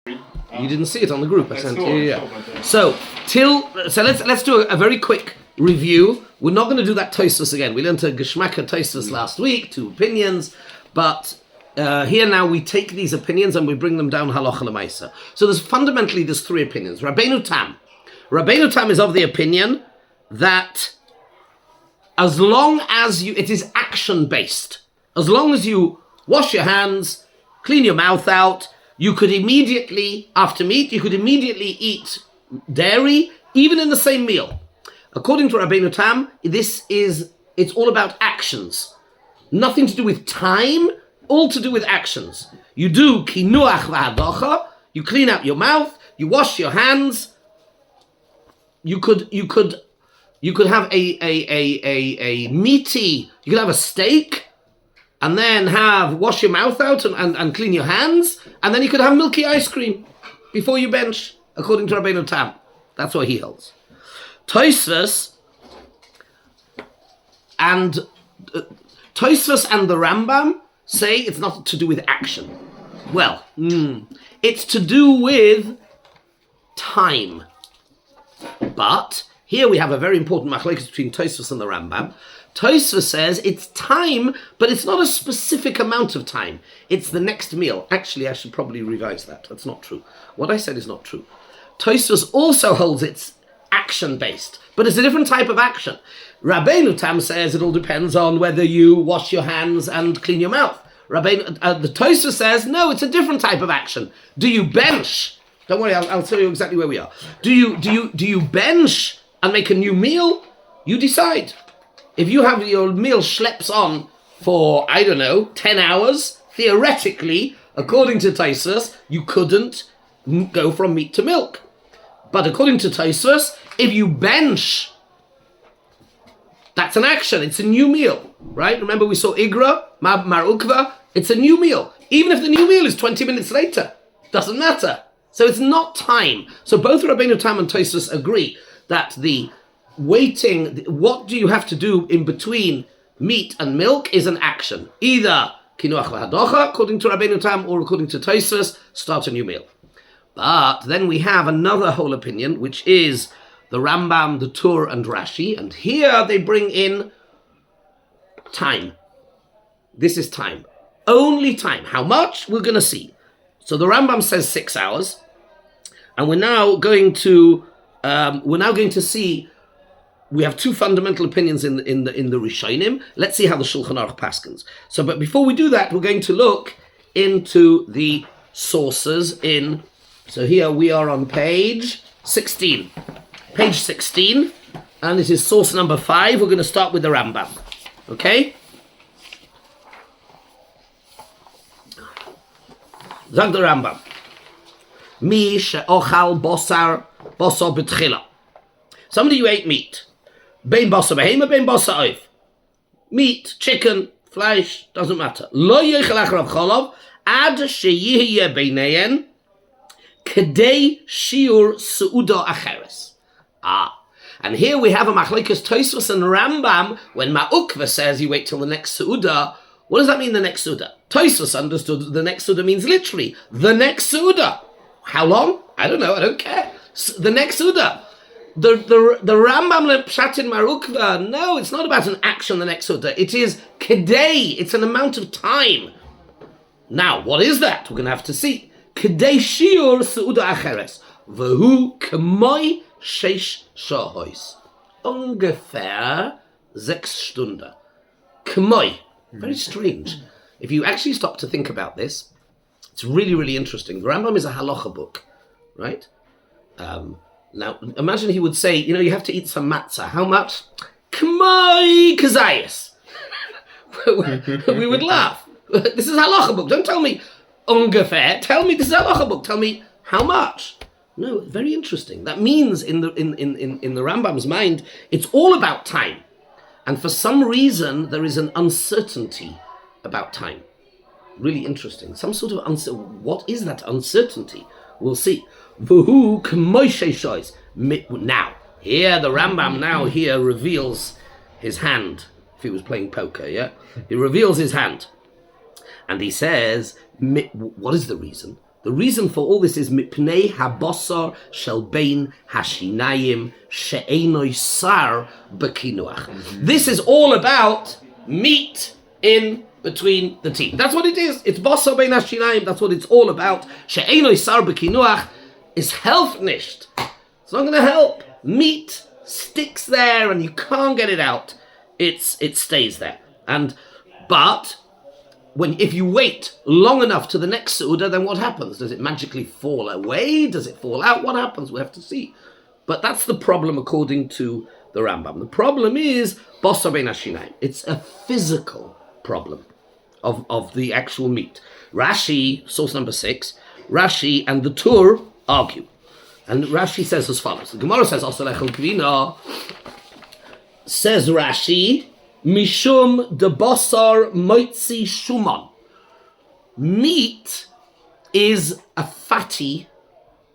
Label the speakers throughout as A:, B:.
A: You didn't see it on the group. I sent you. Yeah. So let's do a very quick review. We're not going to do that Tosfos again. We learned a Geschmacka Tosfos last week, 2 opinions, but here now we take these opinions and we bring them down halacha l'maisa. So there's 3 opinions. Rabbeinu Tam is of the opinion that as long as it is action based, as long as you wash your hands, clean your mouth out, you could immediately, after meat, you could immediately eat dairy, even in the same meal. According to Rabbeinu Tam, it's all about actions. Nothing to do with time, all to do with actions. You do kinuach v'hadocha, you clean out your mouth, you wash your hands. You could have a meaty, you could have a steak, and then wash your mouth out and clean your hands, and then you could have milky ice cream before you bench, according to Rabbeinu Tam. That's what he holds. Tosfos and the Rambam say it's not to do with action. Well, it's to do with time. But here we have a very important machlokes between Tosfos and the Rambam. Tosfos says it's time, but it's not a specific amount of time. It's the next meal. Actually, I should probably revise that. That's not true. What I said is not true. Tosfos also holds it's action-based, but it's a different type of action. Rabbeinu Tam says it all depends on whether you wash your hands and clean your mouth. The Tosfos says, no, it's a different type of action. Do you bench? Don't worry, I'll tell you exactly where we are. Do you bench and make a new meal? You decide. If you have your meal schleps on for, 10 hours, theoretically, according to Tosfos, you couldn't go from meat to milk. But according to Tosfos, if you bench, that's an action. It's a new meal, right? Remember we saw Igra, Mar Ukva. It's a new meal. Even if the new meal is 20 minutes later, doesn't matter. So it's not time. So both Rabbeinu Tam and Tosfos agree that the waiting, what do you have to do in between meat and milk is an action. Either kinuach v'hadocha, according to Rabbeinu Tam, or according to Tosfos, start a new meal. But then we have another whole opinion, which is the Rambam, the Tur, and Rashi, and here they bring in time. This is time. Only time. How much? We're going to see. So the Rambam says 6 hours, and we're now going to see. We have 2 fundamental opinions in the Rishonim. Let's see how the Shulchan Aruch paskins. So, but before we do that, we're going to look into the sources in. So here we are on page 16. Page 16, and this is source number 5. We're going to start with the Rambam. Okay? Zag the Rambam. Mi she'ochal Basar Bechalav. Somebody who ate meat. Bein Basar Behema, bein Basar Oif. Meat, chicken, flesh, doesn't matter. Lo yechel acharav chalav ad sheyihye beineyen kedei shiur seuda acheres. And here we have a machlokes Tosfos and Rambam. When Ma'ukva says you wait till the next Seudah, what does that mean, the next Seudah? Tosfos understood the next Seudah means literally the next Seudah. How long? I don't know. I don't care. The next Seudah. The Rambam Pshat in Marukva. No, it's not about an action. The next Seudah. It is kedei. It's an amount of time. Now, what is that? We're going to have to see. Kedei shiur Seudah acheres v'hu k'moi 6 Shahois. Ungefähr 6 Stunden. K'moi. Very strange. If you actually stop to think about this, it's really, really interesting. The Rambam is a halacha book, right? Now, imagine he would say, you have to eat some matzah. How much? K'moi kazayas. We would laugh. This is a halacha book. Don't tell me ungefähr. Tell me this is a halacha book. Tell me how much. No, very interesting. That means in the Rambam's mind, it's all about time. And for some reason, there is an uncertainty about time. Really interesting. Some sort of what is that uncertainty? We'll see. Now, here the Rambam here reveals his hand. If he was playing poker, He reveals his hand. And he says, what is the reason? The reason for all this is mipnei habosar shel bein hashinayim she'enoi sar bekinuach. This is all about meat in between the teeth. That's what it is. It's basar bein hashinayim. That's what it's all about. She'enoi sar bekinuach is health nicht. It's not going to help. Meat sticks there and you can't get it out. It stays there. But if you wait long enough to the next Su'udah, then what happens? Does it magically fall away? Does it fall out? What happens? We have to see. But that's the problem according to the Rambam. The problem is Basar bein hashinayim. It's a physical problem of the actual meat. Rashi, source number 6, Rashi and the Tur argue. And Rashi says as follows. The Gemara says, Asalechel Kvina, says Rashi, Mishum de Basar Moitzi Shuman. Meat is a fatty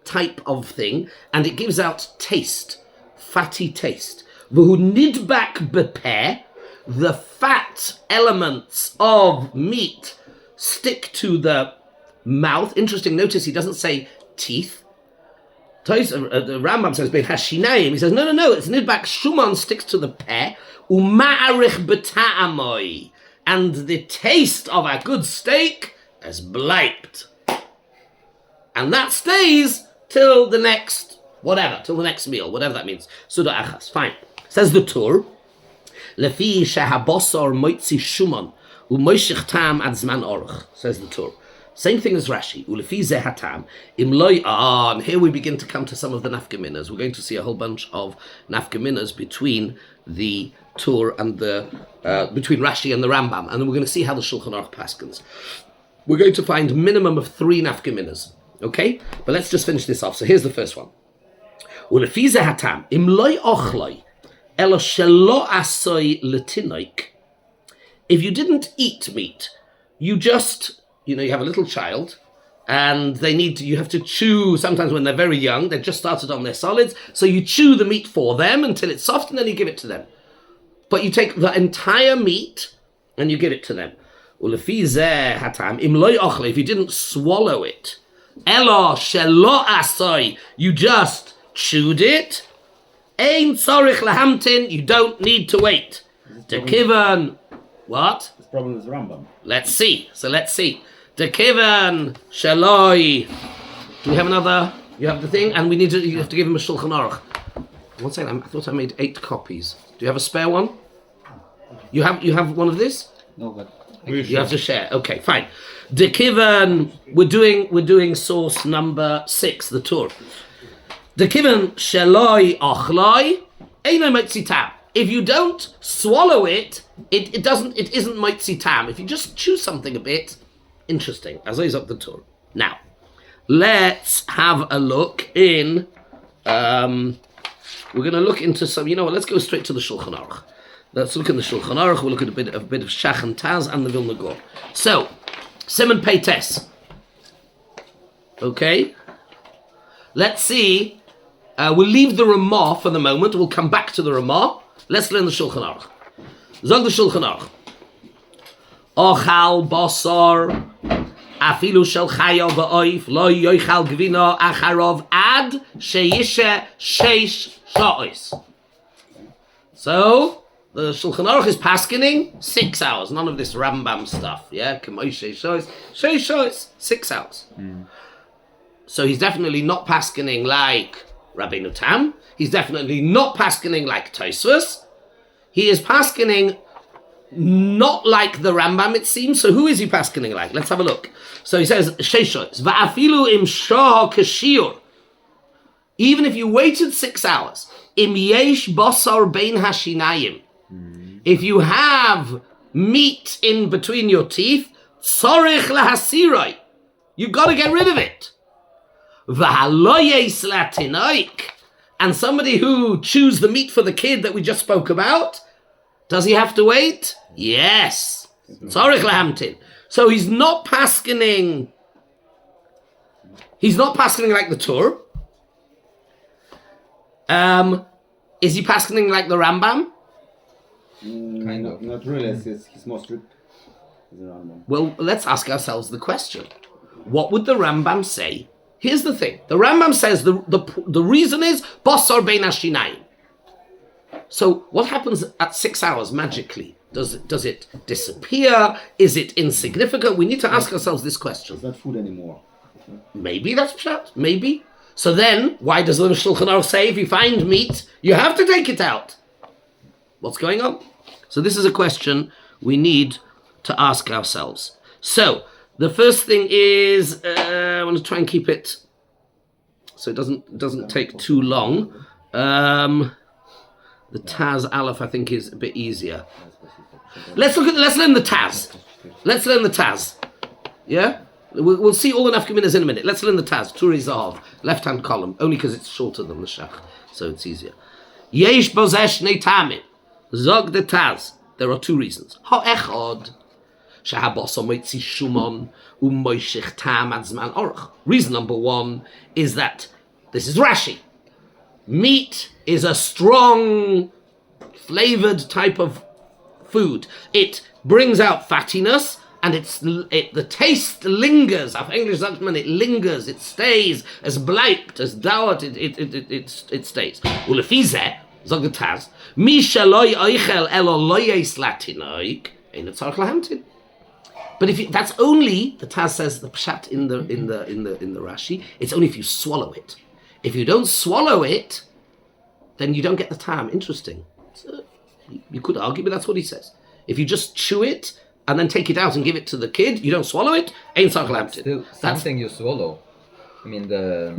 A: type of thing, and it gives out taste, fatty taste. V'hu nidbak bepeh, the fat elements of meat stick to the mouth. Interesting, notice he doesn't say teeth. The Rambam says, Ben Hashinayim. He says, no, it's nidbak shuman sticks to the peh, uma'arich beta'amoi, and the taste of a good steak is bleibt. And that stays till the next, till the next meal, whatever that means. Suda achas, fine. Says the Tur, Lefi shehabosar moitzi shuman, u'moishich tam ad zman orach, says the Tur. Same thing as Rashi. Ulefi zeh hatam im loy. And here we begin to come to some of the nafkaminas. We're going to see a whole bunch of nafkaminas between the Tur and between Rashi and the Rambam, and then we're going to see how the Shulchan Aruch paskins. We're going to find minimum of 3 nafkaminas. Okay, but let's just finish this off. So here's the first one. Ulefi zeh hatam im loy ochloi elo shelo asoi letinoik. If you didn't eat meat, you just you have a little child, and you have to chew, sometimes when they're very young, they've just started on their solids, so you chew the meat for them until it's soft, and then you give it to them. But you take the entire meat, and you give it to them. If you didn't swallow it, elo shelo asoi, you just chewed it, ein tzorich lahamtin, you don't need to wait. Dekivan, what?
B: This problem is Rambam.
A: Let's see. Dekivan shaloi. Do we have another? You have the thing, and you have to give him a Shulchan Aruch. One second, I thought I made 8 copies. Do you have a spare one? You have one of this?
B: No, but
A: you have to share. Okay, fine. Dekivan, we're doing source number 6, the Tur. Dekivan shaloi achloi eino motzi tam. If you don't swallow it, it isn't motzi tam. If you just chew something a bit, interesting. As is up the Tur. Now, let's have a look in. We're going to look into some. You know what? Let's go straight to the Shulchan Aruch. Let's look in the Shulchan Aruch. We'll look at a bit of Shach and Taz and the Vilna Gaon. So, Simon Peites. Okay. Let's see. We'll leave the Ramah for the moment. We'll come back to the Ramah. Let's learn the Shulchan Aruch. Zog the Shulchan Aruch. Ochal basar afilu shel chaya v'oif lo yoichal gvina acharov ad sheyishe sheish sha'os. So the Shulchan Aruch is paskening 6 hours. None of this Rambam stuff. Yeah, k'moy sheish sha'os, 6 hours. So he's definitely not paskening like Rabbeinu Tam. He's definitely not paskening like Tosfos. He is paskening not like the Rambam, it seems. So who is he paskening like? Let's have a look. So he says, Sheishos, va'afilu im shah kashiur. Even if you waited 6 hours, im yesh basar bein hashinayim. If you have meat in between your teeth, tzorich lahasirai. You've got to get rid of it. V'haloyes latinoik. And somebody who chews the meat for the kid that we just spoke about, does he have to wait? Yes. Tzorich lahamtin. So he's not paskening like the Tur. Is he paskening like the Rambam?
B: Kind of. Not really. He's more strict than the Rambam.
A: Well, let's ask ourselves the question. what would the Rambam say? Here's the thing. The Rambam says the reason is Basar Bechalav. So what happens at 6 hours magically? Does it disappear? Is it insignificant? We need to ask ourselves this question.
B: It's not food anymore.
A: Maybe that's pshat. Maybe. So then, why does the Shulchan Aruch say if you find meat, you have to take it out? What's going on? So this is a question we need to ask ourselves. So the first thing is I want to try and keep it so it doesn't take too long. The Taz Aleph I think is a bit easier. Let's learn the Taz. Let's learn the Taz. Yeah? We'll see all the nafkaminas in a minute. Let's learn the Taz. Turi Zahav, left-hand column, only because it's shorter than the Shach, so it's easier. Yesh bozesh neitamim. Zog the Taz. There are two reasons. Ha'echad. Shahabos omoitzi shumon u'moishich tam adzman orach. Reason number one is that, this is Rashi, meat is a strong, flavored type of food. It brings out fattiness, and the taste lingers. Auf English sagt man, it lingers, it stays, as bleibt, as dauert, it stays. Ulefi zeh, sagt the Taz, mi shaloi oichel elo loyes latinoik, ein tzarich lahamtin. But that's only, the Taz says, the pshat in the Rashi, it's only if you swallow it. If you don't swallow it, then you don't get the tam. Interesting. So, you could argue, but that's what he says. If you just chew it and then take it out and give it to the kid, you don't swallow it, ain't tzarich
C: Still something you swallow. I mean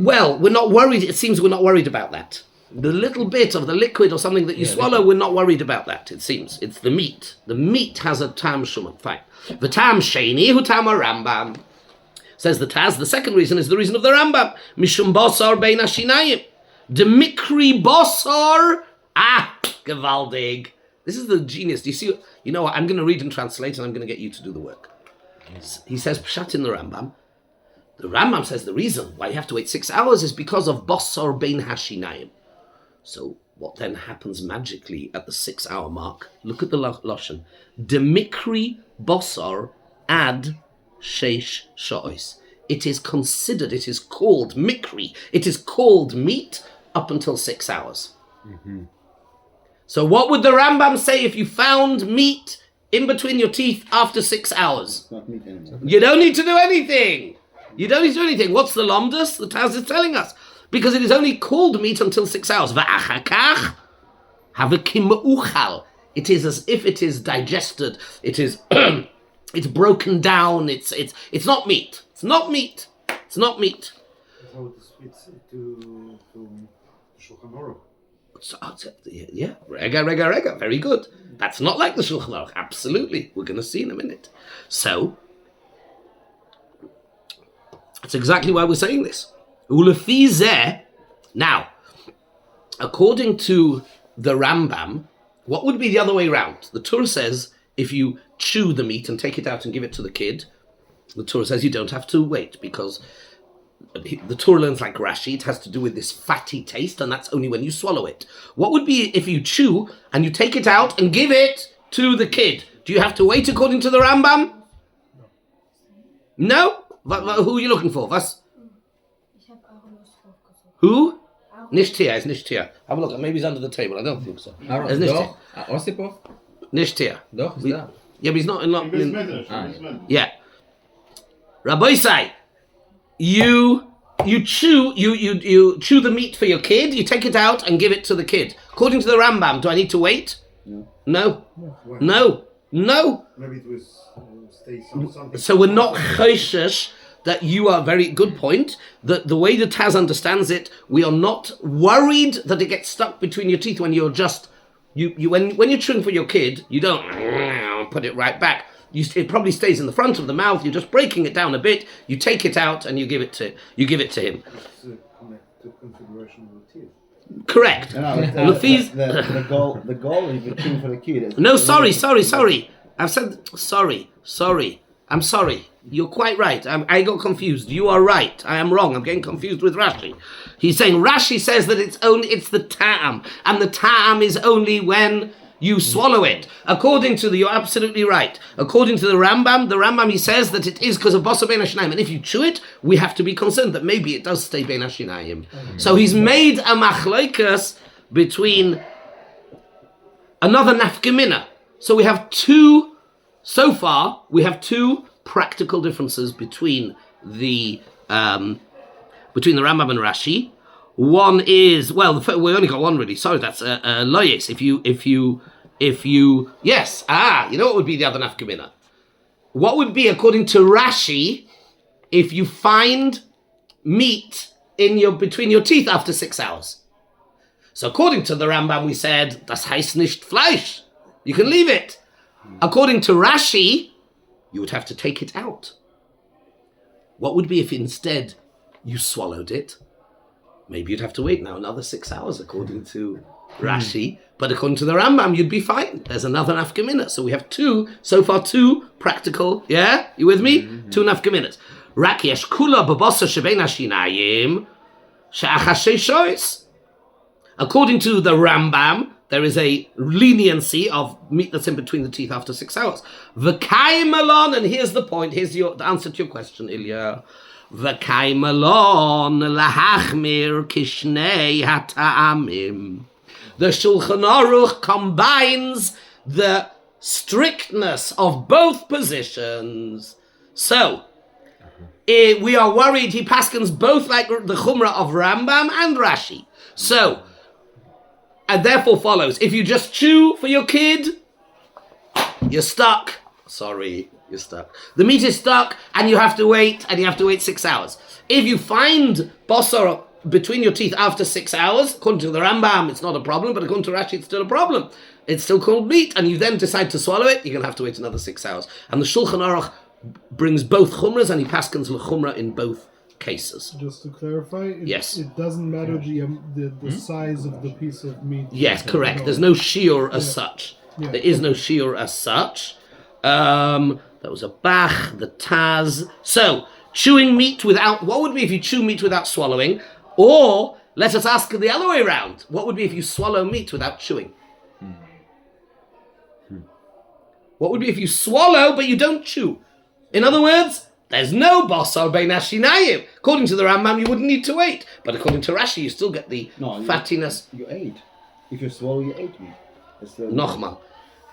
A: Well, we're not worried. It seems we're not worried about that. The little bit of the liquid or something that you swallow, liquid. We're not worried about that. It seems it's the meat. The meat has a tam shuman. Fine. The tam sheni hu tam Rambam. Says the Taz. The second reason is the reason of the Rambam. Mishum basar bein hashinayim. De mikri basar. Gevaldig. This is the genius. Do you see? You know what? I'm going to read and translate, and I'm going to get you to do the work. He says pshat in the Rambam. The Rambam says the reason why you have to wait 6 hours is because of basar bein hashinayim. So what then happens magically at the 6 hour mark? Look at the Lashon. Demikri basar ad sheish sha'os. It is considered, it is called mikri, it is called meat up until 6 hours. Mm-hmm. So what would the Rambam say if you found meat in between your teeth after 6 hours?
B: It's not meat anymore.
A: You don't need to do anything. You don't need to do anything. What's the Lomdus? The Taz is telling us. Because it is only called meat until 6 hours. Va'achakach havekim uchal. It is as if it is digested. It is, it's broken down. It's not meat. It's not meat. It's not meat.
D: How it's to Shulchan Aruch.
A: Yeah, rega. Very good. That's not like the Shulchan Aruch. Absolutely. We're going to see in a minute. So, that's exactly why we're saying this. Ulefi zeh. Now, according to the Rambam, what would be the other way around? The Torah says if you chew the meat and take it out and give it to the kid, the Torah says you don't have to wait because the Torah learns like Rashi. It has to do with this fatty taste, and that's only when you swallow it. What would be if you chew and you take it out and give it to the kid? Do you have to wait according to the Rambam? No? Who are you looking for? Was? Who? Nicht here, it's nicht here. Have a look, maybe he's under the table, I don't think so.
C: Aaron, doch, Osipov?
A: Nicht here.
C: Doch, is that?
A: Yeah, but he's not in...
D: Yeah.
A: Rabbi say, you chew the meat for your kid, you take it out and give it to the kid. According to the Rambam, do I need to wait? No. No.
D: Maybe it was something.
A: So we're not choishish that you are very good point. That the way the Taz understands it, we are not worried that it gets stuck between your teeth when you're just when you're chewing for your kid, you don't put it right back. It probably stays in the front of the mouth. You're just breaking it down a bit. You take it out and you give it to him.
D: It's connected to configuration of the teeth.
A: Correct.
B: The goal is the thing for the kid.
A: No, sorry. I've said sorry. I'm sorry. You're quite right. I got confused. You are right. I am wrong. I'm getting confused with Rashi. He's saying Rashi says that it's the ta'am, and the ta'am is only when you swallow it. You're absolutely right. According to the Rambam, he says that it is because of Basar Bechalav, and if you chew it, we have to be concerned that maybe it does stay Bein Hashinayim. So he's made a machloikas between another nafkamina. So we have two practical differences between the Rambam and Rashi. One is, we only got one really. Sorry, that's loyes. You know what would be the other nafkamina? What would be, according to Rashi, if you find meat between your teeth after 6 hours? So according to the Rambam, we said, das heißt nicht Fleisch. You can leave it. According to Rashi, you would have to take it out. What would be if instead you swallowed it? Maybe you'd have to wait now another 6 hours, according to Rashi. But according to the Rambam, you'd be fine. There's another nafkamina. So we have two practical, yeah? You with me? Two nafkaminas. Rak yesh kula b'basar shebein hashinayim she'achas sheishois. According to the Rambam, there is a leniency of meat that's in between the teeth after 6 hours. V'kaimalon, and here's the point. Here's the answer to your question, Ilya. V'kaimalon lahachmir kishnei hata'amim. The Shulchan Aruch combines the strictness of both positions. So, we are worried he paskins both like the Chumrah of Rambam and Rashi. So, and therefore follows, if you just chew for your kid, you're stuck. Sorry, you're stuck. The meat is stuck, and you have to wait 6 hours. If you find basar between your teeth after 6 hours, according to the Rambam, it's not a problem, but according to Rashi, it's still a problem. It's still called meat, and you then decide to swallow it, you're going to have to wait another 6 hours. And the Shulchan Aruch brings both chumras, and he paskins l'chumra in both cases.
D: Just to clarify,
A: yes,
D: it doesn't matter the size of the piece of meat.
A: Yes, correct. There's no shiur as such. Yeah. There is no shiur as such. That was a Bach, the Taz. So, chewing meat without... What would be if you chew meat without swallowing? Or, let us ask the other way around. What would be if you swallow meat without chewing? What would be if you swallow but you don't chew? In other words, there's no basar bein hashinayim. According to the Rambam, you wouldn't need to wait. But according to Rashi, you still get the fattiness.
B: You ate. If you swallow, you ate meat.
A: Nochmal.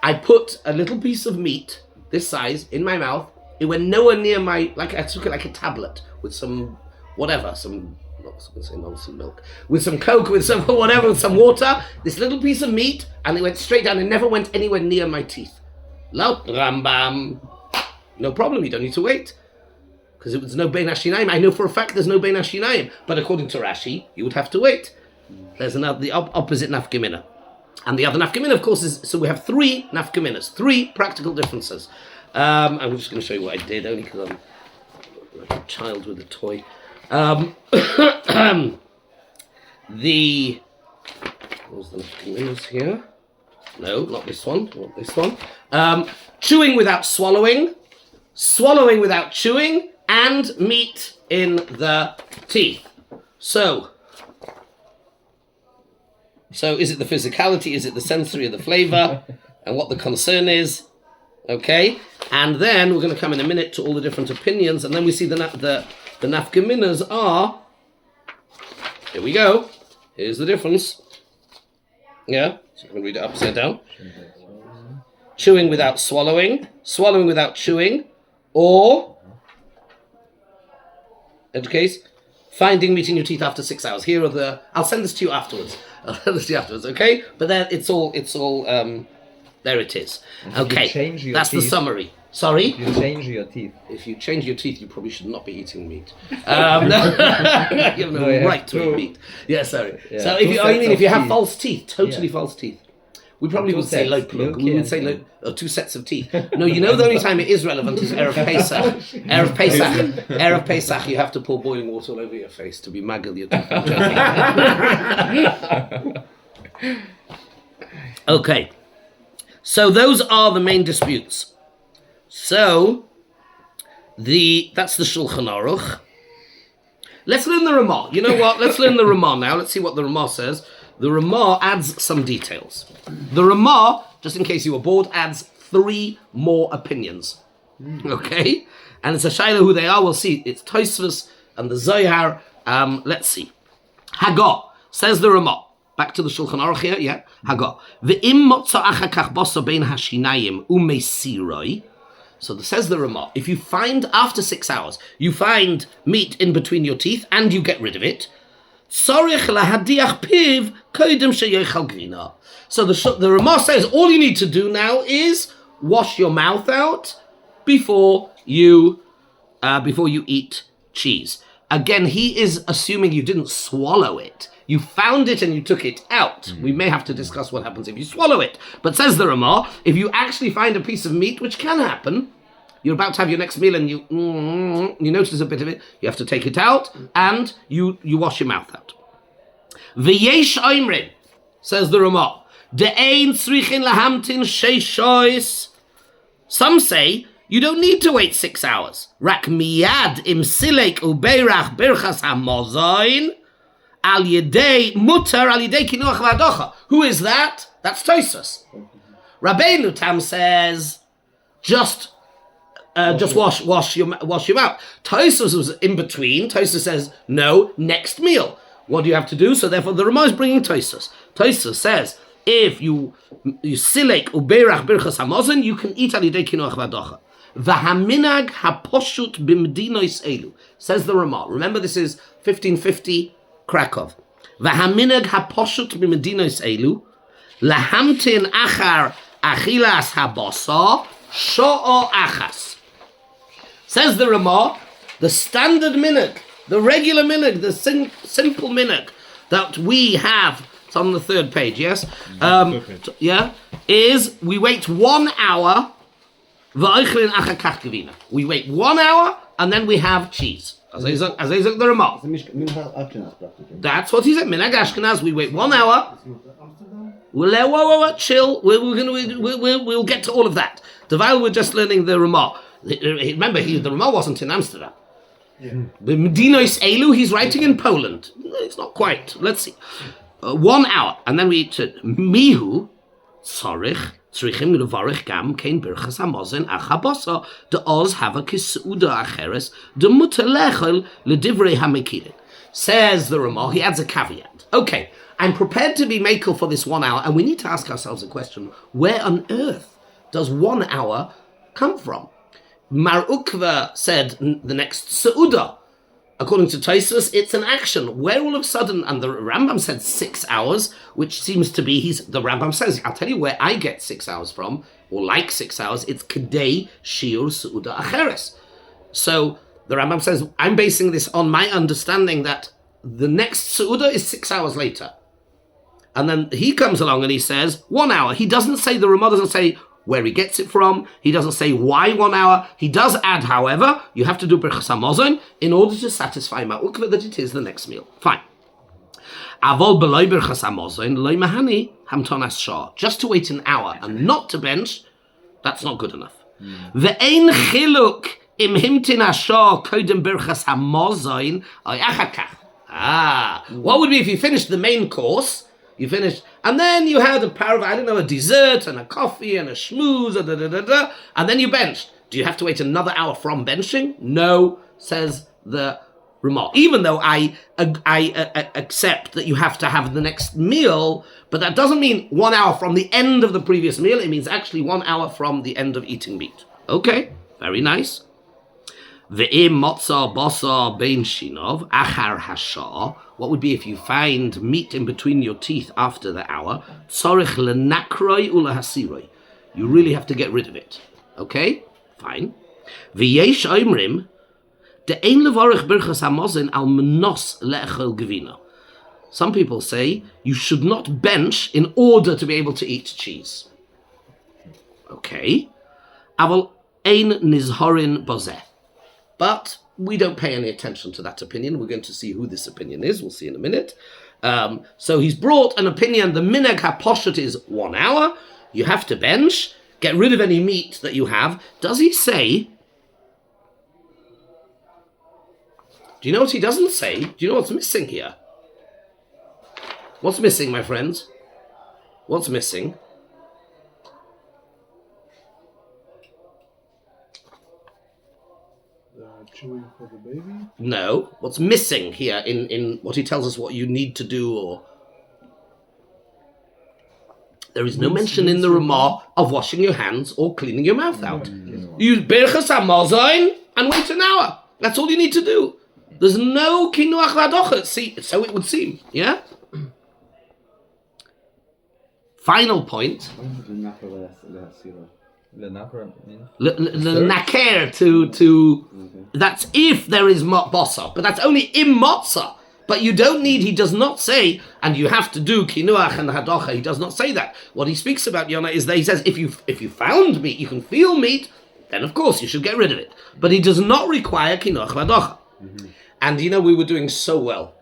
A: I put a little piece of meat, this size, in my mouth. It went nowhere near I took it like a tablet with some, whatever, some milk, with some Coke, with some whatever, with some water. This little piece of meat, and it went straight down. It never went anywhere near my teeth. Laut Rambam, no problem. You don't need to wait. Because it was no Bein Hashinayim. I know for a fact there's no Bein Hashinayim. But according to Rashi, you would have to wait. There's the opposite nafkamina. And the other nafkamina, of course, is... So we have three nafkaminas. Three practical differences. I'm just going to show you what I did, only because I'm like a child with a toy. What's the nafkaminas here? No, not this one. Not this one. Chewing without swallowing. Swallowing without chewing. And meat in the teeth. So is it the physicality, is it the sensory or the flavor, and what the concern is? Okay, and then we're going to come in a minute to all the different opinions, and then we see the nafkaminas are, here we go, here's the difference. Yeah, so I'm going to read it upside down. Chewing without swallowing, swallowing without chewing, or... Okay, finding meat in your teeth after 6 hours. Here are I'll send this to you afterwards. Okay? But then it's all, there it is. Okay, that's the summary. Sorry?
C: You change your teeth.
A: If you change your teeth, you probably should not be eating meat. You have no right to eat meat. Yeah, sorry. Yeah. So if you have false teeth, totally false teeth. We probably would say low plug. We would say two sets of teeth. No, you know the only time it is relevant is Erev Pesach. Erev Pesach, you have to pour boiling water all over your face to be magil your teeth. Okay. So those are the main disputes. So that's the Shulchan Aruch. Let's learn the Ramah. You know what? Let's learn the Ramah now. Let's see what the Ramah says. The Ramah adds some details. The Ramah just in case you were bored, adds 3 more opinions. Okay? And it's a shayla who they are. We'll see. It's Tosfos and the Zohar. Let's see. Haggah, says the Ramah. Back to the Shulchan Aruch here, yeah? Haggah. Ve'im motza achakach bosa bein hashinayim umesiroi. So says the Ramah, if you find, after 6 hours, you find meat in between your teeth and you get rid of it, tzorich lahadiach piv koidem sheyochal grina. So the Ramah says all you need to do now is wash your mouth out before you eat cheese. Again, he is assuming you didn't swallow it. You found it and you took it out. We may have to discuss what happens if you swallow it. But says the Ramah, if you actually find a piece of meat, which can happen, you're about to have your next meal and you notice a bit of it, you have to take it out and you wash your mouth out. V'yesh oimrin, says the Ramah, de'ein tzrichin lahamtin sheishois. Some say you don't need to wait 6 hours. Rak miyad im silek ubeirach birchas hamozain al yedei mutar al yedei kinuach v'adocha. Who is that? That's Tosfos. Rabbeinu Tam says just wash your mouth. Tosfos was in between. Tosfos says no, next meal. What do you have to do? So therefore the Ramah is bringing Tosfos. Tosfos says if you silek ubeirach birchas hamozon, you can eat al yedei kinuach v'adocha. V'haminag haposhut b'medinois elu, says the Ramah. Remember, this is 1550 Krakow. V'haminag haposhut b'medinois elu lahamtin achar achilas habasa sho'o achas. Says the Ramah, the standard minhag, the regular minhag, the simple minhag that we have. It's on the 3rd page. Yes, is we wait 1 hour. We wait 1 hour and then we have cheese. As I said, the Ramah. That's what he said. Minhag Ashkenaz. We wait 1 hour. Chill. We'll get to all of that. The while we're just learning the Ramah. Remember, the Ramah wasn't in Amsterdam. The Medinois Elu. He's writing in Poland. It's not quite. Let's see. 1 hour and then we eat mihu tzorich. Tzrichim levarich gam kein birchas hamozin achabasa de oz hava kisuda acheres de muter lechel ledivrei hamekirin. Says the Ramah, he adds a caveat. Okay, I'm prepared to be makel for this 1 hour, and we need to ask ourselves a question: where on earth does 1 hour come from? Mar Ukva said the next seuda. According to Tosfos, it's an action. Where all of a sudden, and the Rambam said 6 hours, which seems to be, the Rambam says, I'll tell you where I get 6 hours from, or like 6 hours, it's Kedei Shiur Seuda Acheres. So the Rambam says, I'm basing this on my understanding that the next Seuda is 6 hours later. And then he comes along and he says, 1 hour. He doesn't say, the Ramah doesn't say where he gets it from. He doesn't say why 1 hour. He does add, however, you have to do Birchas Hamozon in order to satisfy Ma'ukva that it is the next meal. Fine. Avol b'loy Birchas Hamozon, loy mahani hamtonas shah. Just to wait an hour and not to bench, that's not good enough. Ve'ein chiluk im himtin hashah kodem Birchas Hamozon ay achakach. What would be if you finished the main course? You finished, and then you had a dessert and a coffee and a schmooze, and then you benched. Do you have to wait another hour from benching? No, says the Ramah. Even though I accept that you have to have the next meal, but that doesn't mean 1 hour from the end of the previous meal. It means actually 1 hour from the end of eating meat. Okay, very nice. Ve'im motza basar bein shinov achar hashah. What would be if you find meat in between your teeth after the hour? Tzorich lenakroi ulahasiroi. You really have to get rid of it. Okay, fine. V'yesh oimrim de'ein levarich birchas hamozin al menos le'echel gevina. Some people say you should not bench in order to be able to eat cheese. Okay. Aval ein nizhorin bozeh. But we don't pay any attention to that opinion. We're going to see who this opinion is. We'll see in a minute. So he's brought an opinion. The minhag haposhet is 1 hour. You have to bench. Get rid of any meat that you have. Does he say? Do you know what he doesn't say? Do you know what's missing here? What's missing, my friends? What's missing?
D: chewing for the baby?
A: No. What's missing here in what he tells us what you need to do, or there is no mention in the Ramah of washing your hands or cleaning your mouth out. You Birchas HaMazayin and wait an hour. That's all you need to do. There's no kinuach v'hadocha. See, so it would seem. Yeah. Final point.
C: The nakra means
A: Naker to that's if there is bossa, but that's only in motzah. But you don't need. He does not say, and you have to do kinuach and hadocha. He does not say that. What he speaks about, Yonah, is that he says if you found meat, you can feel meat, then of course you should get rid of it. But he does not require kinuach and hadocha. And we were doing so well.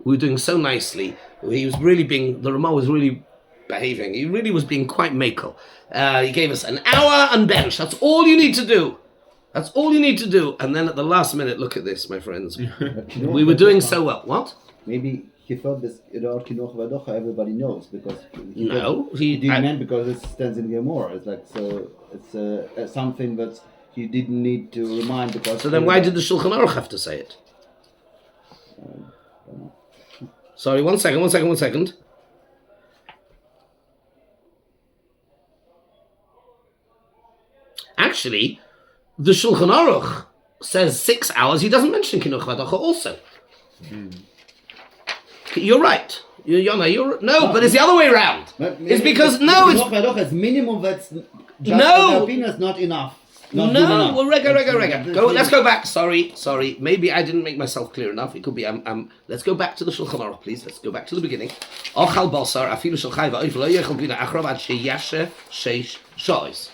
A: We were doing so nicely. He was really the Ramah was really behaving. He really was being quite makel. He gave us an hour and bench. That's all you need to do. That's all you need to do. And then at the last minute, look at this, my friends. We were doing so well. What?
B: Maybe he thought this about Kinuch Vadocha everybody knows because
A: he
B: didn't mean because it stands in Gemara. It's like so. It's something that he didn't need to remind because.
A: So then, why did the Shulchan Aruch have to say it? Sorry, one second. Actually, the Shulchan Aruch says 6 hours. He doesn't mention Kinuch Vadocha also. You're right. But it's the other way around. It's because
B: Kinuch Vadocha is minimum. That's just not enough.
A: Well, rega. Let's go back. Sorry. Maybe I didn't make myself clear enough. It could be. Let's go back to the Shulchan Aruch, please. Let's go back to the beginning. Ochal basar afilu shel chai va'oif lo yechol bina achrav ad sheyashe sheish shois.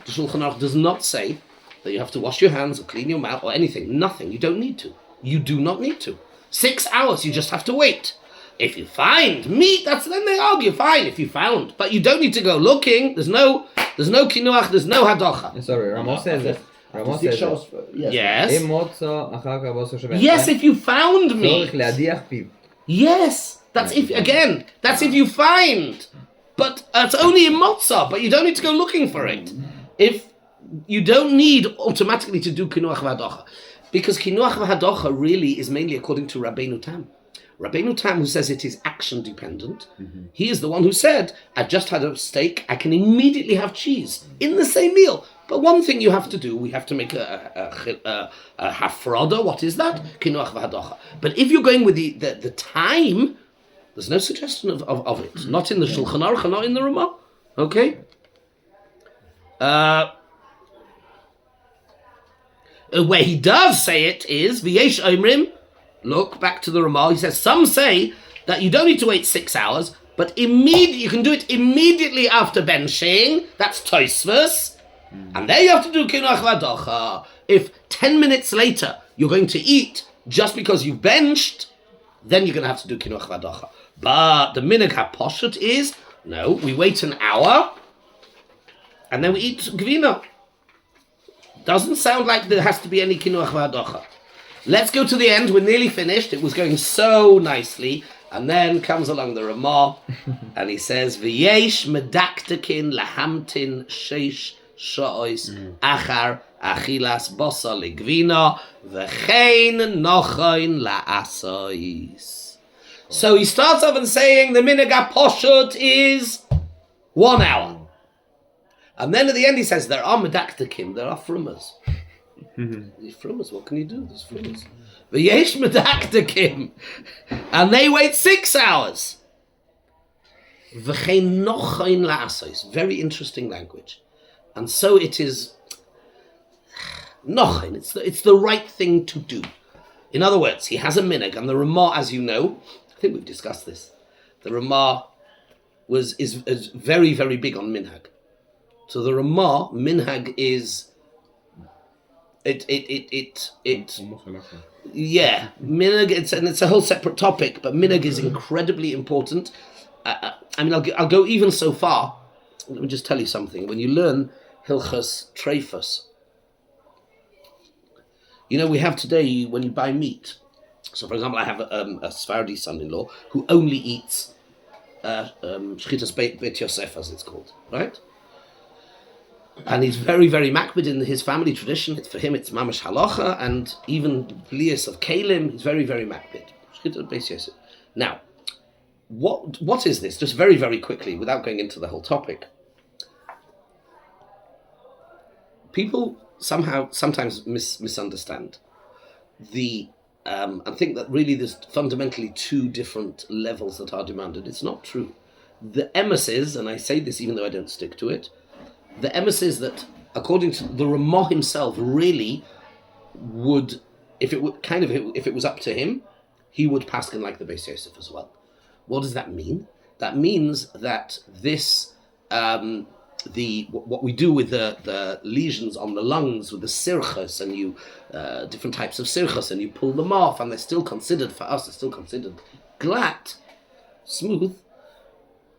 A: The Shulchan Aruch does not say that you have to wash your hands or clean your mouth or anything. Nothing. You don't need to. You do not need to. 6 hours. You just have to wait. If you find meat, then they argue. Fine. If you found, but you don't need to go looking. There's no kinuach. There's no hadocha.
C: sorry, Ramah says it.
A: Yes.
B: Yes.
A: If you found meat. Yes. That's if you find. But it's only in motzah, but you don't need to go looking for it. If you don't need automatically to do kinuach v'hadocha, because kinuach v'hadocha really is mainly according to Rabbeinu Tam. Rabbeinu Tam, who says it is action dependent, he is the one who said, I've just had a steak, I can immediately have cheese in the same meal. But one thing you have to do, we have to make a hafrada. What is that? Kinuach v'hadocha. But if you're going with the time, there's no suggestion of it. Not in the Shulchan Aruch, not in the Ramah. Okay? Where he does say it is, V'yesh Omrim, look, back to the Ramah, he says, some say that you don't need to wait 6 hours, but you can do it immediately after benching. That's Tosfos. And there you have to do Kinuach v'hadocha. If 10 minutes later you're going to eat just because you've benched, then you're going to have to do Kinuach v'hadocha. But the minhag haposhut is, no, we wait an hour and then we eat gvina. Doesn't sound like there has to be any kinuach v'hadocha. Let's go to the end. We're nearly finished. It was going so nicely. And then comes along the Ramah and he says, V'yesh medaktekin lahamtin sheish sho'os achar achilas bosa ligvina v'chein nochoin la'asois. So he starts off and saying the minhag haposhut is 1 hour. And then at the end he says, there are medaktekim, there are frumas. These frumas, what can you do? These frumas. V'yesh medaktekim. And they wait 6 hours. V'chein nochoin la'asois. Very interesting language. And so it is nochoin. It's the right thing to do. In other words, he has a minhag, and the Ramah, as you know, I think we've discussed this. The Ramah is very, very big on minhag. So the Ramah minhag is minhag. It's a whole separate topic, but minhag is incredibly important. I'll go even so far. Let me just tell you something. When you learn Hilchas Treifus, we have today when you buy meat. So, for example, I have a Sephardi son-in-law who only eats Shchitas Beit Yosef, as it's called, right? And he's very, very makbid in his family tradition. For him, it's mamash halacha, and even lias of kalim, he's very, very makbid. Now, what is this? Just very, very quickly, without going into the whole topic. People sometimes misunderstand the and think that really there's fundamentally two different levels that are demanded. It's not true. The emes is, and I say this even though I don't stick to it, the emes is that according to the Ramah himself, really would, if it was up to him, he would paskin like the Beis Yosef as well. What does that mean? That means that this what we do with the lesions on the lungs with the sirchas, and you different types of sirchas, and you pull them off, and they're still considered, for us, they're still considered glatt, smooth,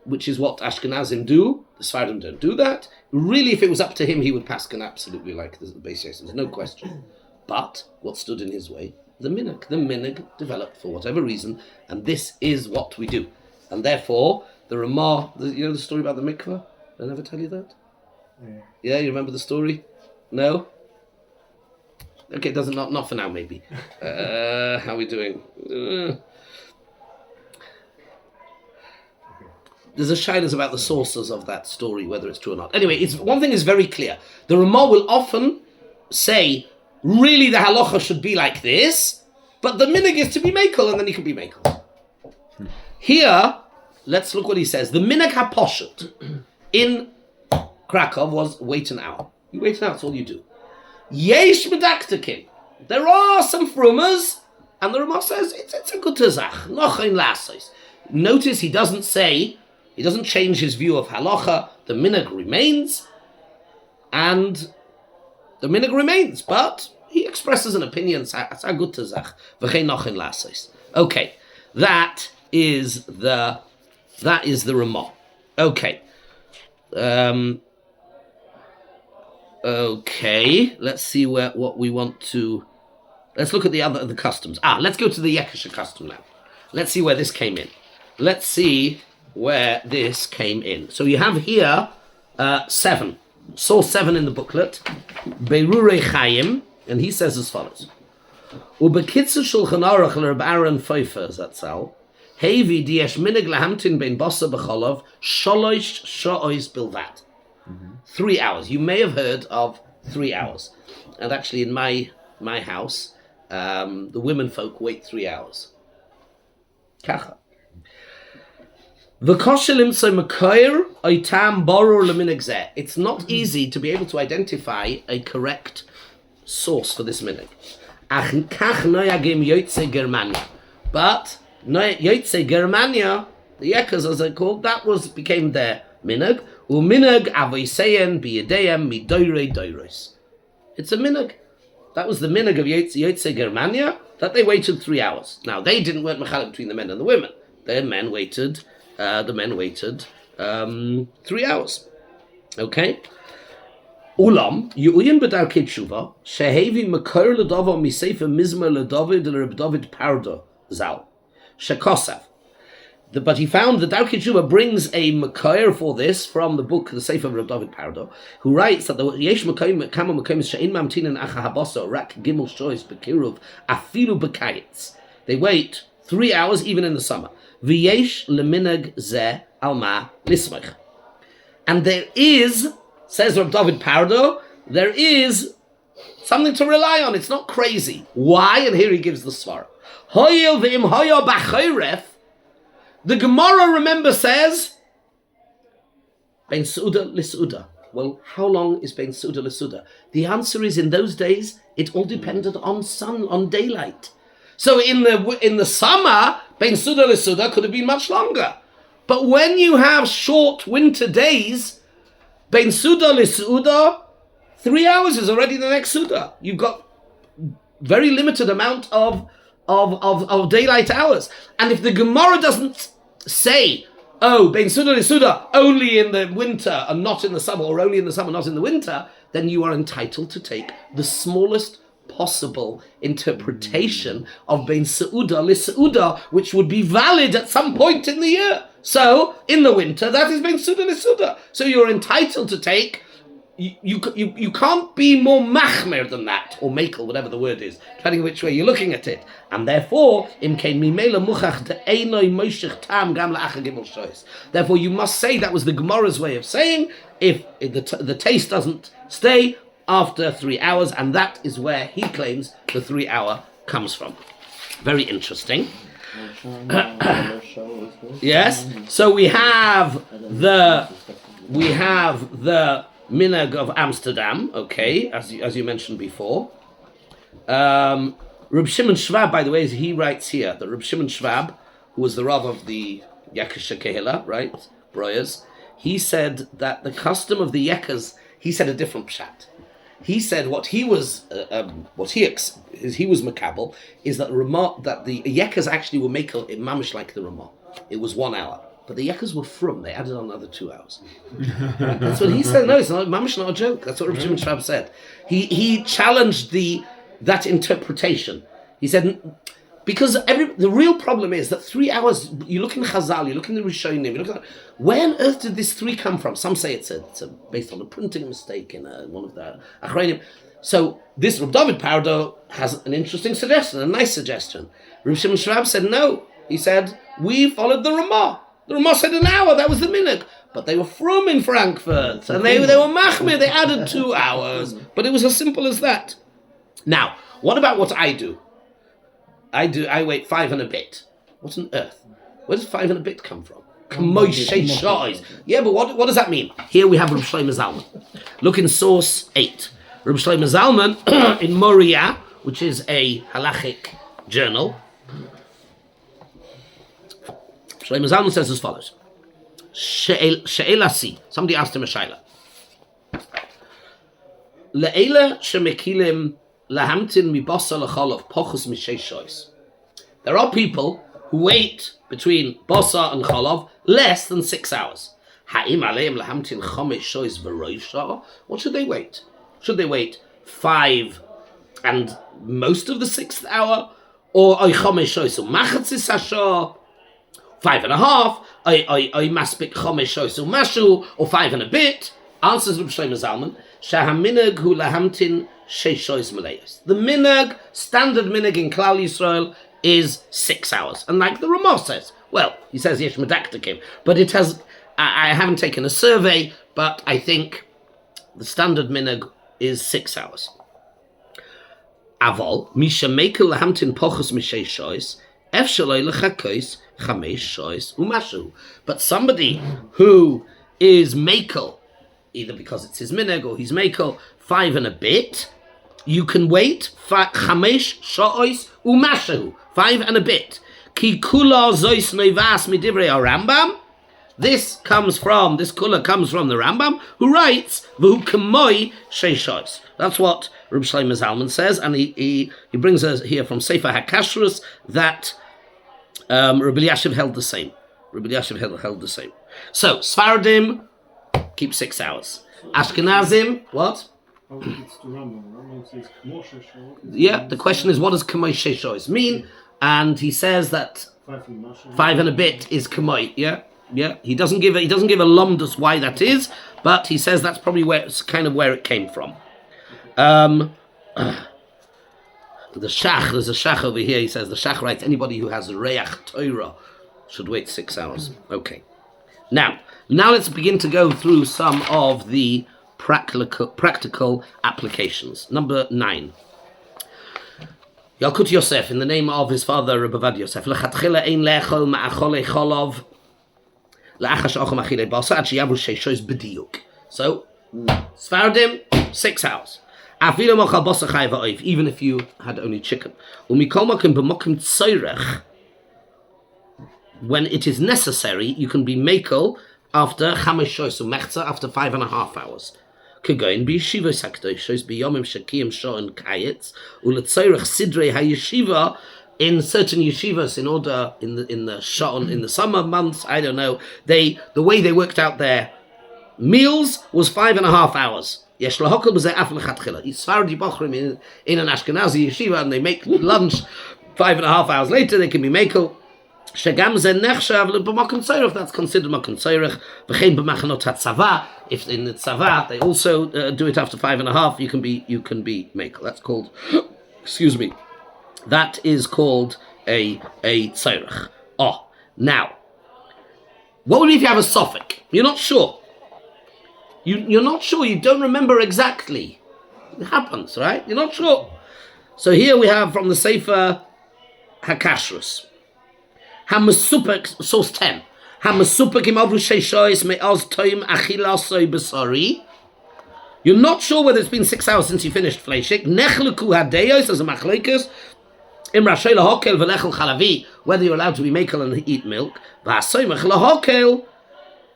A: which is what Ashkenazim do. The Sfardim don't do that. Really, if it was up to him, he would paskin absolutely like the Beis Yosef. There's no question. But what stood in his way? The minhag developed for whatever reason, and this is what we do. And therefore, the Ramah, you know the story about the mikveh? Did I never tell you that? Yeah, you remember the story? No? Okay, not for now, maybe. How are we doing? There's a shyness about the sources of that story, whether it's true or not. Anyway, one thing is very clear. The Ramah will often say, really the halacha should be like this, but the minhag is to be mekel, and then he can be mekel. Here, let's look what he says. The minhag haposhet in Krakow was wait an hour. You wait an hour, that's all you do. Yesh medaktakim. There are some frumas, and the Ramah says it's a good tazach. Nochain lasos. Notice he doesn't change his view of halacha. The minhag remains, but he expresses an opinion. It's a good tazach. V'chein nochain lasos. Okay, that is the Ramah. Okay. Okay, let's see what we want to. Let's look at the customs. Let's go to the Yekesha custom now. Let's see where this came in. So you have here 7. Source 7 in the booklet. Beirurei Chaim, and he says as follows: Ubekitzer Shulchan Aruch l'Reb Aaron Pfeiffer Zatzal. Hevi diesh minig lahamtin bein Basar Bechalav sholosh sha'os bilvat. 3 hours. You may have heard of 3 hours, and actually in my house, the women folk wait 3 hours. Kacha. It's not easy to be able to identify a correct source for this minhag. But Yotze Germania, the Yekas as they're called, became their minhag. Uminhag avoiseyen biyedeyem midoirei doiros. It's a minhag. That was the minhag of Yotze Germania, that they waited 3 hours. Now they weren't mechalek between the men and the women. The men waited 3 hours. Okay. Ulam yuyin b'darkei tshuva shehevi makor ledava misefer mizmer ledavid l'Reb David Pardo zal shekosav. But he found that Darkei Tshuva brings a makor for this from the book, the Sefer of Reb David Pardo, who writes that the yesh makom kama makom she'in mamtinin acha habaso rak gimel shois bekiruv afilu bekayitz. They wait 3 hours even in the summer. V'yesh leminag ze alma lismach. And there is, says Reb David Pardo, there is something to rely on. It's not crazy. Why? And here he gives the svara. Hoyel v'im hoyo b'chayref. The Gemara, remember, says, Ben Suda Lisuda. Well, how long is Ben Suda Lisuda? The answer is, in those days, it all depended on sun, on daylight. So in the summer, Ben Suda Lisuda could have been much longer. But when you have short winter days, Ben Suda Lisuda, 3 hours is already the next Suda. You've got very limited amount of daylight hours. And if the Gemara doesn't say, Ben Suda Lisuda only in the winter and not in the summer, or only in the summer, not in the winter, then you are entitled to take the smallest possible interpretation of Ben Suda Lisuda, which would be valid at some point in the year. So, in the winter, that is Ben Suda Lisuda. So you're entitled to take you can't be more machmer than that, or makel, whatever the word is, depending on which way you're looking at it. And therefore, therefore you must say that was the Gemara's way of saying, if the taste doesn't stay after 3 hours, and that is where he claims the 3 hour comes from. Very interesting. Yes. So we have the minhag of Amsterdam. Okay, as you mentioned before. Reb Shimon Schwab, by the way, he writes here that Reb Shimon Schwab, who was the Rav of the Yekesha Kehila, right, Broyers, he said that the custom of the Yekas, he said a different pshat. He said what he was makabel is that the Yekas actually were makel in mamish like the Ramah. It was 1 hour, but the Yekas were from. They added on another 2 hours. That's what he said. No, it's not mamish, not a joke. That's what Reb Shimon Schwab said. He challenged that interpretation. He said, because the real problem is that 3 hours, you look in Chazal, you look in the Rishonim, you look at where on earth did this 3 come from? Some say it's based on a printing mistake in one of the Achronim. So this Reb David Pardo has an interesting suggestion, a nice suggestion. Reb Shimon Schwab said no. He said, we followed the Ramah. The Ramah said an hour, that was the minhag. But they were from in Frankfurt, and they were machmir, they added 2 hours. But it was as simple as that. Now, what about what I do? I wait 5 and a bit. What on earth? Where does 5 and a bit come from? Yeah, but what does that mean? Here we have Reb Shlomo Zalman. Look in source 8. Reb Shlomo Zalman in Moriah, which is a halachic journal. Shlomo Zalman says as follows. She'elasi. Somebody asked him a shaila. Le'ela shemekilim lahamtin mi basar bechalav pochus mi-6 shois. There are people who wait between basar and chalav less than 6 hours. Ha'im aleim lahamtin 5 shois v'roiv shah. What should they wait? Should they wait 5 and most of the 6th hour, or 5 shois u'machatzis hashah, 5 and a half, I maspik 5 shois u'mashu, or 5 and a bit? Answers Reb Shlomo Zalman, shehaminag hu lahamtin 6 shois malayos. The minhag, standard minhag in Klal Yisrael, is 6 hours. And like the Ramah says, well, he says yesh medaktakim, but it has, I haven't taken a survey, but I think the standard minhag is 6 hours. Avol, misha mekel lahamtin pochus mi-6 shois, ef shaloi lechakos 5 shois u'mashu. But somebody who is mekel, either because it's his minhag or he's mekel 5 and a bit, you can wait 5 shois u'mashu, 5 and a bit. Ki kula zois noivas midivrei Rambam. This kula comes from the Rambam, who writes v'hu kamoi 6 shois. That's what Reb Shlomo Zalman says, and he brings us here from Sefer HaKashrus that Rabbi Elyashiv held the same. Rabbi Elyashiv held the same. So Sfardim keep 6 hours. Ashkenazim, what?
D: How it's to Rambam? Rambam says Kmoshe Shor.
A: Yeah, the question is, what does Kamoi Sheshois mean? And he says that 5 and a bit is Kamoi. Yeah. He doesn't give a lumdus why that is, but he says that's probably where it came from. The Shach, there's a Shach over here. He says the Shach writes anybody who has Reach Torah should wait 6 hours. Okay. Now let's begin to go through some of the practical applications. Number 9. Yalkut Yosef, in the name of his father Rebbe Vad Yosef, lechatchila ein lechol ma'achole cholov la'achash ochom achile basa ad sheyavru 6 shois b'diuk. So, Sfardim, 6 hours. Afilu mochal basa chay va'oif, even if you had only chicken. Umikol mokim b'mokim tzoyrech, when it is necessary, you can be mekel after 5 shois u'mechza, after 5.5 hours. Kegoin b'yeshivos hakdoshos b'yomim shekiyim sho'en kayetz u'letzoyrech sidrei hayeshiva, in certain yeshivas, in order in the sho'on, in the summer months, I don't know, the way they worked out their meals was 5.5 hours. Yesh lahokol b'zeh af lechatchila. Sfardi bochrim in an Ashkenazi yeshiva, and they make lunch 5.5 hours later. They can be mekel Shegam ze nechshav b'makom tzairich, that's considered makom tzairich. V'chein b'machanot hatzava, if in the tzava they also do it after 5.5, you can be mekel. That's called, excuse me, that is called a tzairich. Oh, now, what would be if you have a suffix? You're not sure. You're not sure. You don't remember exactly. It happens, right? You're not sure. So here we have from the Sefer Hakashrus. Hamasupek, source 10. Hamasupek im avru sheishois me'oz toim achilasoi besari. You're not sure whether it's been 6 hours since you finished fleishik. Nechluku hadeyos as a machlekes. Im rashei lahokel v'lechel chalavi, whether you're allowed to be mekel and eat milk. V'asoymach lahokel,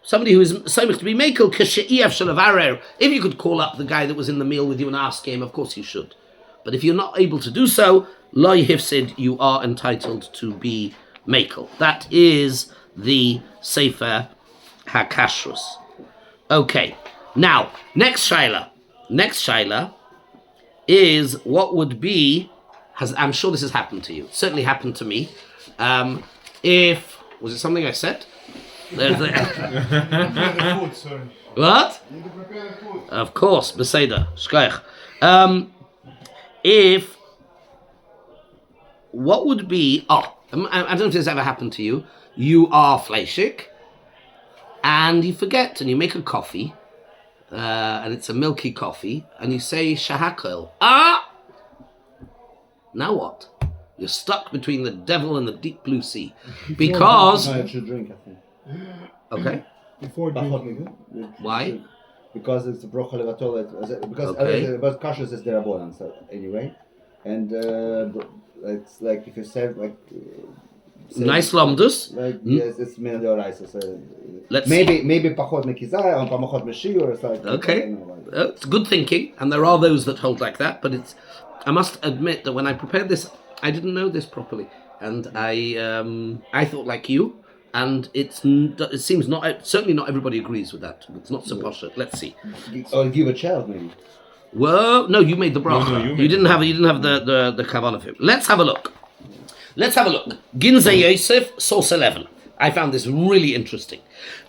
A: somebody who is soymach to be mekel, k'she'iev shalavarer. If you could call up the guy that was in the meal with you and ask him, of course you should. But if you're not able to do so, lo hifsid, you are entitled to be mekel. That is the Sefer HaKashrus. Okay, now, next shaila is what would be, I'm sure this has happened to you. It certainly happened to me. If, was it something I said? There's the,
D: Food, sorry.
A: what?
D: You need to prepare the food.
A: Of course, Beseda, Shkoich. If, what would be, I don't know if this has ever happened to you. You are fleishik, and you forget, and you make a coffee, and it's a milky coffee, and you say shahakol. Now what? You're stuck between the devil and the deep blue sea. Because...
B: I should drink, I think.
A: Okay.
D: Before drinking.
A: Why?
B: Because it's a brocha levatol. Because
A: Okay.
B: but kashrus is derabanan, so anyway, and it's like if you say like
A: Nice lomdus.
B: like yes, it's min deoraisa. So
A: Let's
B: maybe pachot mekizah and pachot meshiur or something.
A: Okay. It's good thinking, and there are those that hold like that, but I must admit that when I prepared this, I didn't know this properly, and I thought like you, and it seems certainly not everybody agrees with that. It's not so posh. Let's see.
B: Or give a child maybe.
A: Well, no, you made the bracha.
C: No, you
A: you
C: made
A: didn't have the kavanah of him. Let's have a look. Ginza Yosef, source 11. I found this really interesting.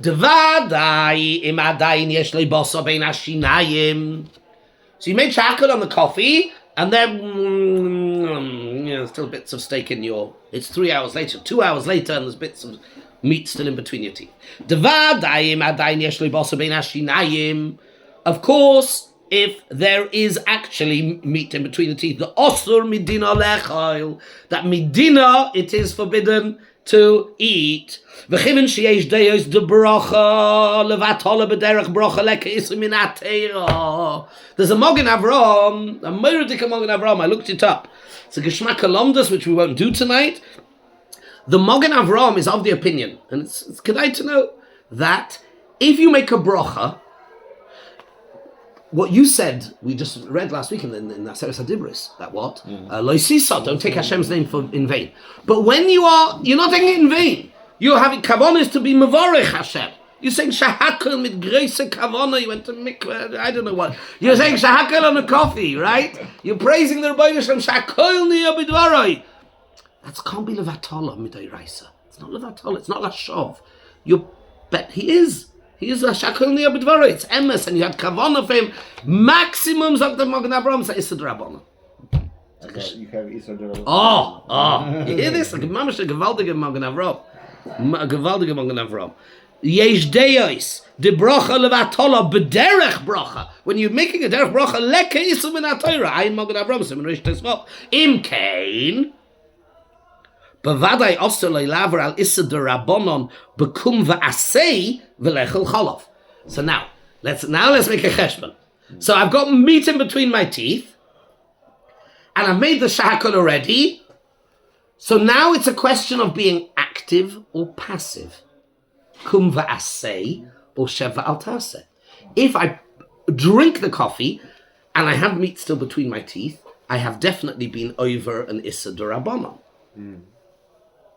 A: Devadai im adayin yesh le basar bein hashinayim. So you made chocolate on the coffee, and then still bits of steak in your. It's 3 hours later, 2 hours later, and there's bits of meat still in between your teeth. Devadai im adayin yesh le basar bein hashinayim. Of course, if there is actually meat in between the teeth, the osur midina lechail, that midina, it is forbidden to eat. V'chivin sheyesh deyos de bracha levatola b'derech bracha leke isu min atera. There's a Mogen Avram, a Meiridik Mogen Avram. I looked it up. It's a Geshmak Alomdas, which we won't do tonight. The Mogen Avram is of the opinion, and it's good to know that if you make a bracha, what you said, we just read last week in Aseres HaDibros, that what? Lo sisa, don't take Hashem's name in vain. But when you're not taking it in vain. You're having kavanas to be mevarech Hashem. You're saying shahakal mit greise kavana. You went to mikveh, I don't know what. You're saying shahakal on a coffee, right? You're praising the Rebbeinu Shem shahakal niya b'dvaroi. That can't be levatola midairaisa. It's not levatola. It's not lashov. You bet he is. He is a shakol niya b'dvaroi. It's emes, and you had kavana for him. Maximums of the Mogen Avraham say isad rabbanon.
B: You have Isra.
A: Oh, you hear this? Mamash a gewaltige Mogen Avraham. A gewaltige Mogen Avraham. Yesh deyos de bracha levatola b'derech bracha. When you're making a derech bracha, leke isu min ha-Torah. Ayin Mogen Avraham sim rish tesvot. Im kein bevadai also leilaver al issa de rabbanon bekum va'asei v'lechel chalav. So now let's make a cheshbon. So I've got meat in between my teeth, and I've made the shahakol already. So now it's a question of being active or passive. Kum va'asei or sheva al taseh. If I drink the coffee and I have meat still between my teeth, I have definitely been over an issa d'Rabbanan.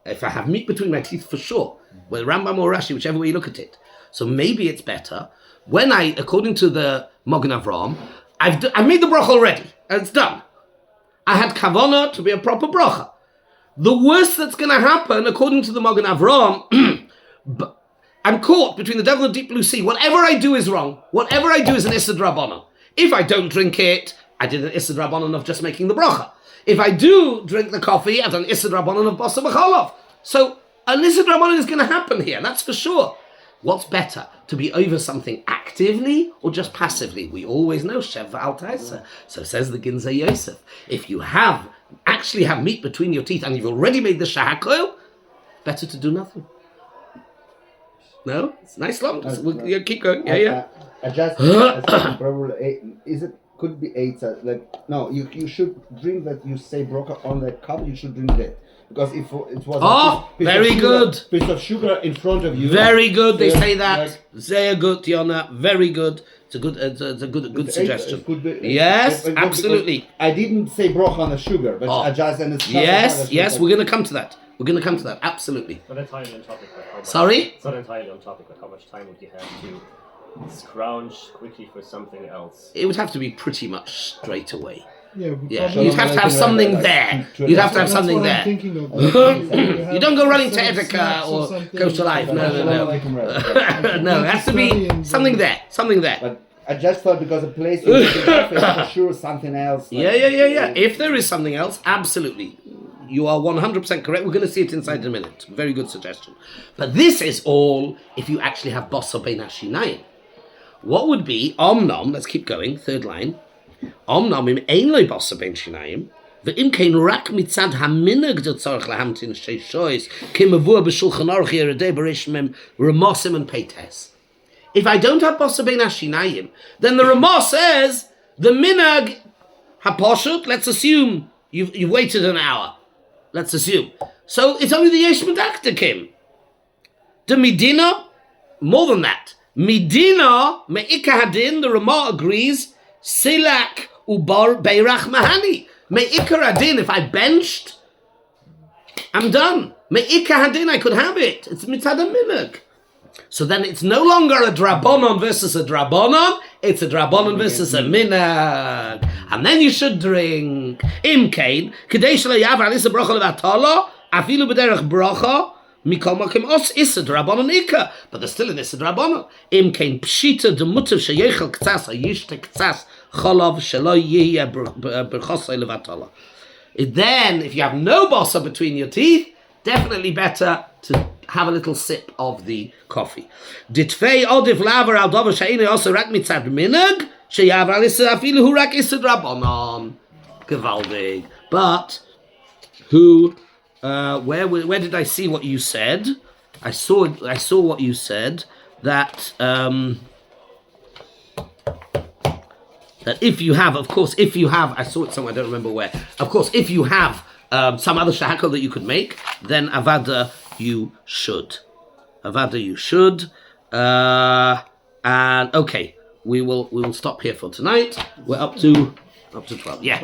A: If I have meat between my teeth, for sure, whether Rambam or Rashi, whichever way you look at it. So maybe it's better when according to the Mogen Avraham, I've made the bracha already, and it's done. I had kavanah to be a proper bracha. The worst that's going to happen, according to the Magen Avraham, I'm caught between the devil and the deep blue sea. Whatever I do is wrong. Whatever I do is an Issad Rabbanan. If I don't drink it, I did an Issad Rabbanan of just making the bracha. If I do drink the coffee, I've done Issad Rabbanan of Basar Bechalav. So an Issad Rabbanan is going to happen here, that's for sure. What's better, to be over something actively or just passively? We always know Shev Al Taisa. So says the Ginzei Yosef. If you actually have meat between your teeth and you've already made the shahakol, better to do nothing. No? It's nice long. We'll keep going. Yeah.
B: I just probably could be eight. Like no, you should drink that. You say brocha on the cup. You should drink that because if it was
A: piece
B: of sugar in front of you.
A: Very good. They say that. Very good, Yona. Very good. It's a good suggestion.
B: Could be,
A: yes, absolutely.
B: I didn't say brocha on the sugar, but I just
A: yes. We're going to come to that. Absolutely.
E: Not entirely on topic. But how much,
A: Sorry?
E: It's not entirely on topic, but how much time would you have to scrounge quickly for something else?
A: It would have to be pretty much straight away.
D: Yeah.
A: You'd have to have something there. You don't go running to Edeka or go to life. No. No, it has to be something there.
B: But I just thought because a place you can for sure something else.
A: Yeah. If there is something else, absolutely. You are 100% correct. We're going to see it inside a minute. Very good suggestion. But this is all if you actually have Basar Bein Hashinayim. What would be Omnom? Let's keep going. Third line. Omnom im ein loy Basar Bein Hashinayim. Ve'im kein rak mitzad haminag der tzarich lahamtin sheishois kimavur b'shulchan aruch yeredei b'rish mem ramosim and peites. If I don't have Basar Bein Hashinayim, then the Ramah says the minag haposhut. Let's assume you've waited an hour. Let's assume. So it's only the Yesh Medaktakim. The Medina, more than that. Medina, Me'ika Hadin, the Ramah agrees, Silak Ubar Beirach Mahani. Me'ika Hadin, if I benched, I'm done. Me'ika Hadin, I could have it. It's Mitzad Minag. So then it's no longer a Drabonon versus a Drabonon, it's a Drabonon versus a Minag. And then you should drink Imkain, Kadesh lo yav al isa bracha levatala, afilu b'derech bracha, mikol makim os isa Drabonon Ika. But there's still an isa Drabonon. Imkain pshita demutav sheyechel ktsas, ayishte ktsas, cholav shelo yiyeh berchosay levatala. Then, if you have no basar between your teeth, definitely better to have a little sip of the coffee. Ditfei odif laver al dover she'ina also rak mitzad minag she'yav al isa afilu hu rak isa drabonon. Gewaldig. But who? Where did I see what you said? I saw what you said that that if you have, I saw it somewhere. I don't remember where. Of course, if you have some other shahakal that you could make, then avada you should. And okay, we will stop here for tonight. We're up to 12. Yeah.